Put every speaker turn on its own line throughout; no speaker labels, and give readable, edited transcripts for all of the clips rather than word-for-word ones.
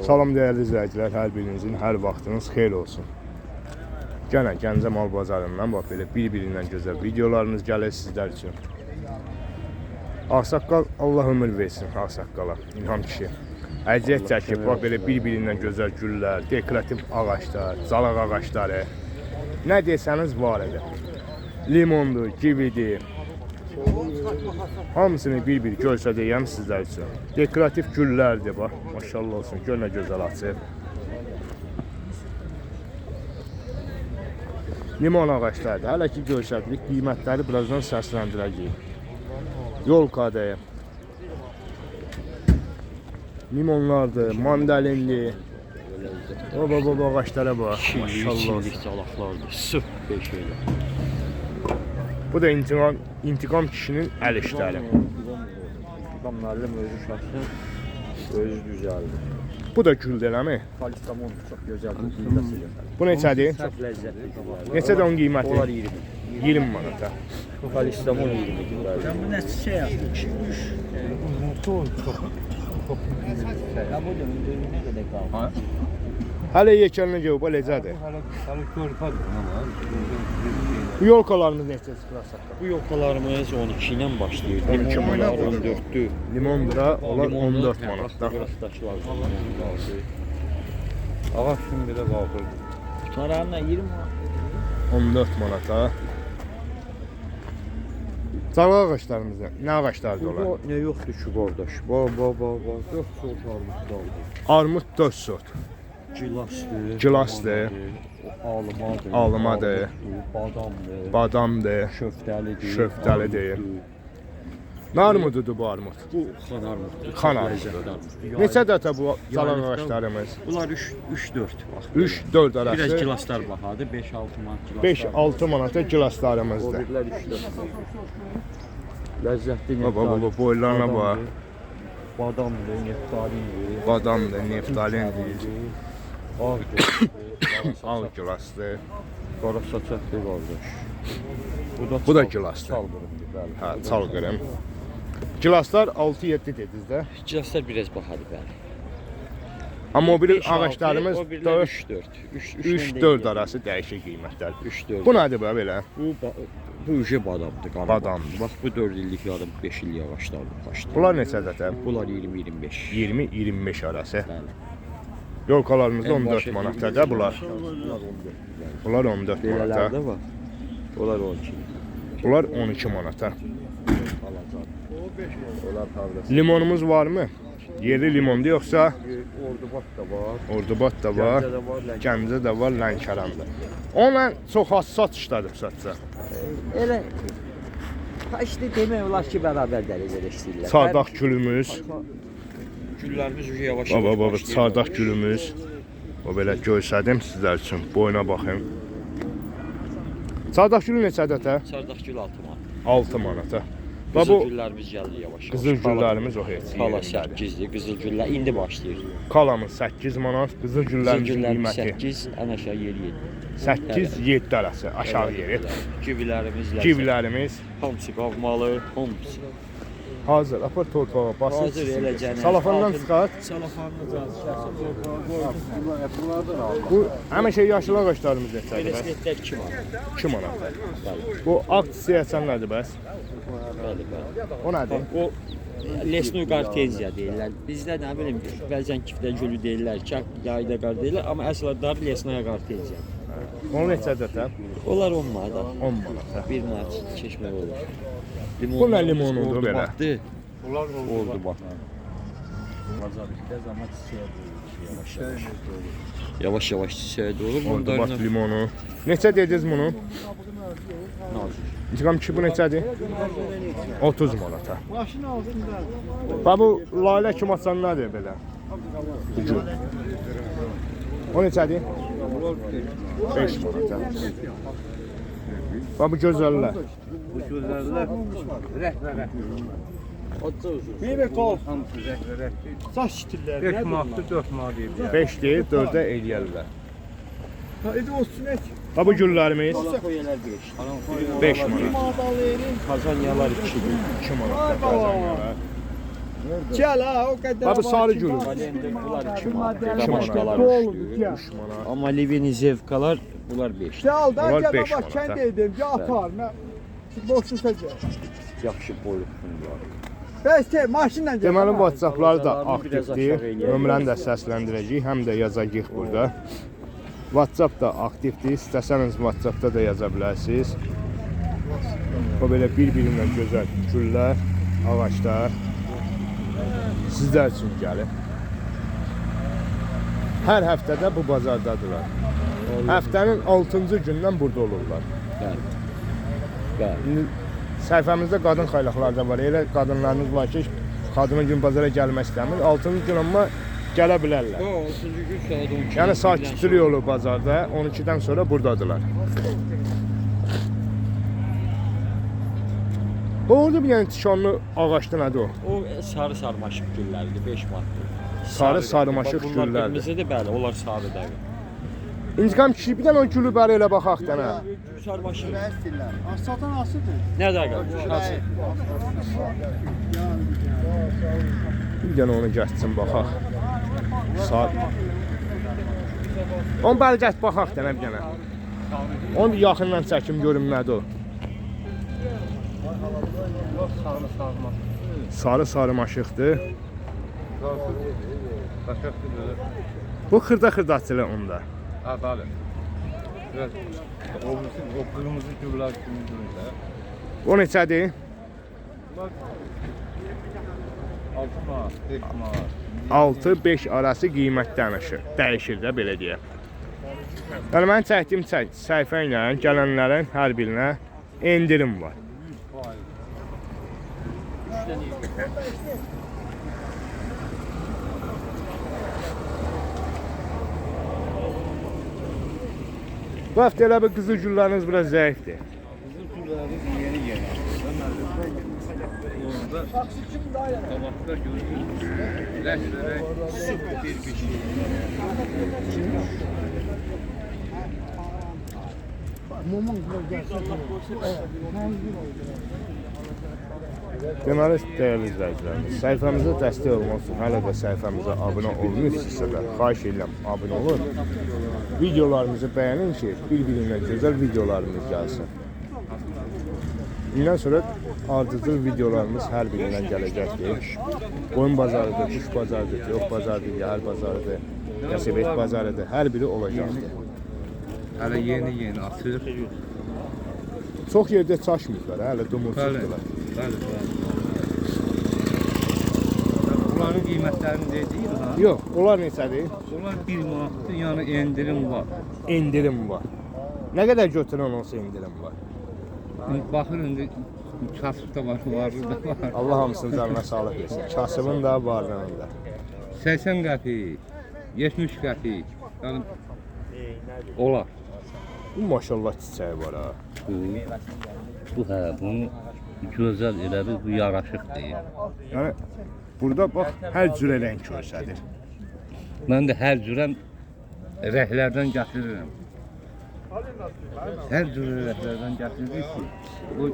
Salam değerli izləyicilər, hər birinizin, hər vaxtınız xeyir olsun. Gənə Gəncə mal bazarından bax belə bir-birindən gözəl videolarımız gəlir sizlər üçün. Ağsaqqal Allah ömür versin ağsaqqala, İlham kişi. Əziyyət çəkib bax belə bir-birindən gözəl güllər, dekorativ ağaçlar, zalaq ağaçları. Nə desəniz var idi. Limondur, kividir. Hamısını bir-bir göstərəcəm sizlər üçün. Dekorativ güllərdir bax. Maşallah olsun. Gör nə gözəl açıb. Limon ağaçlardır. Hələ ki göstərdik. Qiymətləri birazdan səsləndirəcəyik. Yolkadır. Limonlardır, mandalindir. Baba ağaçlara bax. Maşallah olsun. Bu da intiqam kişinin əl işləri.
İntiqam müəllim özü şəxsi, özü düzəldir.
Bu da güldür, eləmi?
Kalistamon çox gözəldir.
Bu neçədir?
Çox ləzzətli.
Neçədir onun qiyməti?
Onlar 20.
20 manata.
Kalistamon 20 gündədir.
Ben bu nəsə şey yaptım. Çok. Ya bu da ne kadar kaldı?
Hələ yekəlinə gəlib, bu necədir? Bu yolkalarımız neçə çıxırsa?
Bu yolkalarımız 12 ilə başlayır.
12
Limonlar
manat.
14'dür.
Limondura onlar 14 manatda.
Ağaç şimdi de qalxır.
Tutarağımla 20 mi?
14 manata. Çağla ağaçlarımız nə ağaçlardır onlar?
Burada ne yoktu şu qardaş? Bax. 4 sort armut qaldı.
Armud 4 sort.
Gilasdır.
Gilasdır.
Almadır.
Almadır.
Badamdır.
Badamdır.
Şöftəlidir.
Şöftəlidir. Nə armududur bu armud?
Bu xan armuddur.
Xan armudu. Neçə dəfə bu çalan ağaçlarımız?
Bunlar 3-4 bax.
3-4 arası.
Biraz gilaslar bahadır. 5-6 manat gilaslar.
5-6 manata gilaslarımızdır.
O birlər 3-4. Ləzzətli
Baba boylarına bax.
Badamdır, neftalindir.
Badamdır, neftalindir.
Ağdır.
Al gilasdır.
Qara saçaqlı qardaş.
Bu da gilasdır.
Çalqırımdır, bəli.
Hə, çalqırım. Gilaslar 6-7 dediniz də.
Gilaslar biraz bahadır, bəli.
Amma o biri ağaçlarımız
O birlər
3-4 arası dəyişik qiymətlərdir.
3-4.
Bu nədir bu belə?
Bu uje badamdır, qara
Badamdır.
Bax bu 4 illik yarım, 5 illik ağaçlardır başda.
Bunlar neçədədir?
Bunlar 20-25.
20-25 arası.
Bəli.
Yolkalarımız 14 manatda bunlar. Bunlar 14 manata.
Belələrdə var. Onlar 12.
Bunlar 12 manata.
Onlar harda?
Limonumuz var mı? Yerli limondu yoxsa
Ordubat da var.
Ordubat da var,
Gəncədə var, Lənkəran.
Gəncə də var, Lənkəran da. Onunla çox az satışdadır satsa.
Elə işte demək olar ki, bərabər dərəcədə işləyirlər.
Çardaq gülümüz,
Güllərimiz uje yavaş
baba çardaq gülümüz. O belə göstərdim sizlər üçün. Boyuna baxın. Çardaq gülü neçədir ətə?
Çardaq gül 6 manat.
6 manata. Və
Qızıl
bu
güllərimiz gəldi yavaş.
qızıl güllərimiz o heç.
Kala 8-dir. Qızıl güllər indi başlayır.
Kalamız 8 manat, qızıl
Qızıl
güllərimizin
güllərimiz
qiyməti
8, ən aşağı yeri 7.
8-7 arası aşağı yeri.
Kivilərimiz ləzzət.
Kivlərimiz
Hamısı qavmalı, hamısı.
hazır. Apar torpağa basın.
Hazır eləcənə.
Salafandan çıxart.
Salafanlı
Bu həmişə yaşıl ağaçlarımız neçədir? bəs?
Velosipedlər 2 manat.
2 manat. Bu aksiya sən nədir bəs?
Bəli, bəli.
O nədir?
O Lesnoy Qarteziya deyirlər. Bizdə nə bilim, bəzən Kifdə gölü deyirlər, Kak yayda qar deyirlər, amma əsl adı Lesnoy Qarteziya.
Onun neçədir də?
Onlar 10 manat.
10 manat.
1 manat keçmək olur.
Bu nə limonudur belə?
Oldu bax.
Bazarlıkta zaman çiçeğe
Yavaş yavaş çiçəyə doğru.
Orada bax limonu. Neçə dediniz bunu?
Nazik.
İntiqam ki bu neçədir? 30 manata. Bax bu lalə kim açan nədir belə? Bu gül. O neçədir? 5 manata. Bax bu gözəllər.
Bu gözlerler rehbere. Bir ve kol. Saç stiller.
5 manatdır, 4 manat deyib.
5 deyib 4-ə eləyərlər.
Edi olsun et.
Bax bu güllərimiz
Koyalar 5.
5 manat.
Madalya'nın
Kazanyalar 2.
2 manat.
Gəl ha, o qədər.
Abi sarı gülü.
Bunlar 2
Kim
manat.
model?
Belə başqaları
Dolu,
düşdü.
gəl.
3 manat.
Amma Liveni zevkalar bunlar 5.
Gəl da,
Onlar
gəl
beş
baba,
manat,
kənd
hə?
edim, gəl apar. Mən boşluqda gəl.
Yaxşı boyluqdur.
Bəs ki, maşınla gəl.
Deməli
baba.
WhatsApp-lar da
Biraz
aktivdir.
aşağı eləyək.
Nömrəni də səsləndirəcəyik, həm də yazacağıq burada. WhatsApp da aktivdir. İstəsəniz WhatsApp-da da yaza bilərsiniz. O belə bir-birindən gözəl güllər, ağaclar sizlər üçün gəlir. Hər həftədə bu bazardadırlar. Həftənin 6-cı gündən burada olurlar.
Bəli. Bəli.
İndi səhifəmizdə qadın xaylaqları da var. Elə qadınlarımız var ki, qadının gün bazara gəlmək istəmir. 6-cı gün amma gələ bilərlər.
O 6-cı gün saat 12.
Yəni sakitçilik olur bazarda. 12-dən sonra buradadılar. Orada bir yəni tikanlı ağacda nədir o?
O sarı sarmaşıq gülləridir, 5 manatdır.
Sarı sarmaşıq
Bunlar
güllərdir.
qırmızıdır, bəli, onlar sarıdır.
İntiqam kişi bir dənə o gülü bəri elə baxaq dənə.
Sarmaşıq.
Satan asıdır.
Nədə qalmış? Hansı?
Bir dənə onu gətirsin baxaq. Sar. Onu bəri gətir baxaq dənə bir dənə. Onu bir yaxından çəkim görüm nədir o. Sarı sarmaşıqdır. Bu xırda-xırdaçılı onda.
Ha, bəli. Biraz o qırmızı güllər kimi də.
O neçədir?
6 manat, 5 manat.
6-5 arası qiymət dəyişir də belə deyək. Yəni mən çəkdiyim səhifə ilə gələnlərin hər birinə endirim var. Bu həftə elə bir qızıl gülləriniz biraz zəifdir.
Tabaqlar görürsünüz. Rənglərə süper bir şey.
Deməli, dəyərli izləyicilərimiz, səhifəmizə dəstək olmaq üçün hələ də səhifəmizə abunə olmuyorsunuzsa da xahiş edirəm abunə olun. Videolarımızı bəyənin ki, bir-birindən gözəl videolarımız gəlsin. Bundan sonra ardıcıl videolarımız hər birindən gələcəkdir. Qoyun bazarıdır, quş bazarıdır, yox bazarıdır, yəhər bazarıdır, qəsəbət bazarıdır, hər biri olacaqdır.
Hələ yeni atır.
Çox yerdə çaşmırlar, hələ dumurcuzdular.
Bəli. Bunların qiymətlərini deyir ha.
Yox, onlar neçədir?
Onlar 1 manatdır, yəni endirim var.
İndirim var. Nə qədər götürən olsa indirim var.
Baxın indi kasıb da var, varlı da var.
Allah hamısının canına sağlıq versin. Kasıbın da, varlığının da.
80 qəpik, 70 qəpik. Yəni olar.
Bu maşallah çiçəyi var ha.
Bu hə, bunu gözəl elə bil bu yaraşıqdır.
Yəni burada bax hər cürə rəng göstərir.
Mən də hər cürə rəhlərdən gətirirəm. Hər cürə rəhlərdən gətiririk ki, bu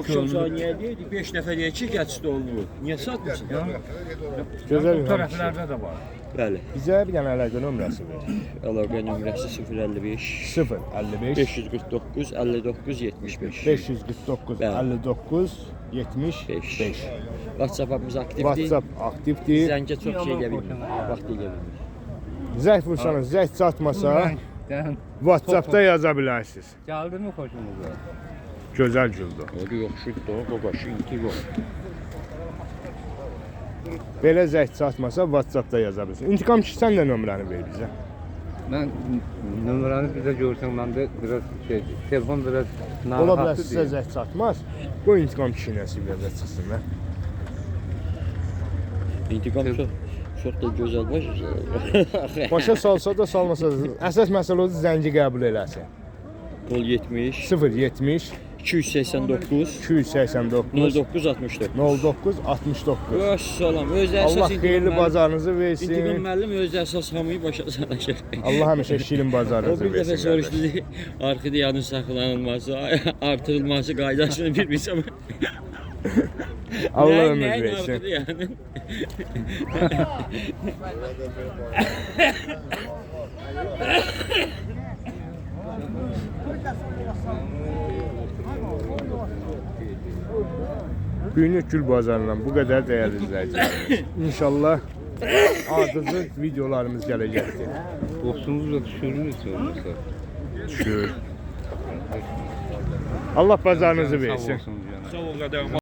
Akşam saat niyə deyirdi? 5 nəfər deyir ki, gətirdi olunur. Niyə satmısın?
Gözəl
bu
bir
tərəflərdə də var.
Bəli.
Bizə bir dənə əlaqə nömrəsi ver.
Əlaqə nömrəsi 055
055
549 59 75.
549
Bəli.
59 75.
WhatsApp-ımız aktivdir.
WhatsApp aktivdir.
Zəngə çox şey eləyə bilmir. Vaxt eləyə bilmir.
Zəng vursanız, zəng çatmasa WhatsApp-da yaza bilərsiniz.
Gəldimi xoşunuza?
Gözəl güldür.
Öyle yoxşuydu da, o qaşı inti yox.
Belə zəng çatmasa WhatsApp-da yaza bilirsiniz. İntiqam ki, sən də nömrəni ver bizə.
Mən nömrəni bizə görsəm, məndə biraz şey, telefon biraz
Ola bilər
narahatdır
sizə
deyil.
zəng çatmaz. Bu intiqam kişi nəsiblərdə çıxsın da.
İntiqam çox da gözəl başa.
Başa salsa da salmasa da əsas məsələ odur zəngi qəbul eləsin.
070
070
289
289
09 64.
09 69.
Salam, öz əsas
Allah xeyirli bazarınızı
İntiqam
versin.
müəllim öz əsas hamıyı başa salacaq.
Allah həmişə şirin
O
bazarınızı
bir dəfə
versin.
soruşdu ki, arxidiyanın saxlanılması, artırılması qaydasını bilmirsəm.
Allah
Nəyin
ömür versin.
arxada yəni?
Günlük gül bazarından bu qədər dəyərli izləyicilərimiz. İnşallah ardıcıl videolarımız gələcəkdir.
Dostumuzu da düşürmüş olmasa.
Düşür. Allah bazarınızı versin.
Sağ olsun canım.
Sağ ol qədəm.